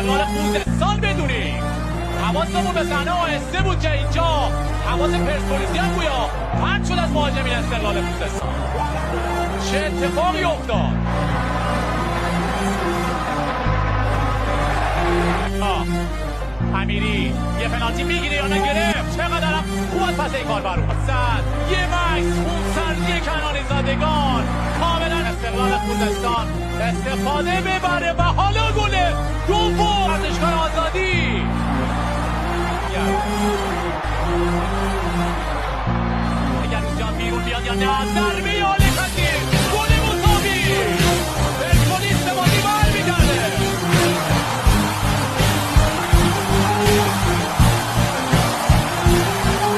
استقلال خوزستان بدونیم. حواسمون به صحنه آهسته بود که اینجا حواس پرسپولیسی هم گویا پرت شد از مهاجمین استقلال خوزستان. چه اتفاقی افتاد؟ امیری یه پنالتی میگیره یا نگرفت؟ چقدرم خوب از پس این کار برون زد. یه مکس خونسردی کنانی زادگان کاملا استقلال خوزستان استفاده ببره و حالا گل دوم ورزشگاه آزادی. اگر روزجان بیرون بیاد یا نه ضربه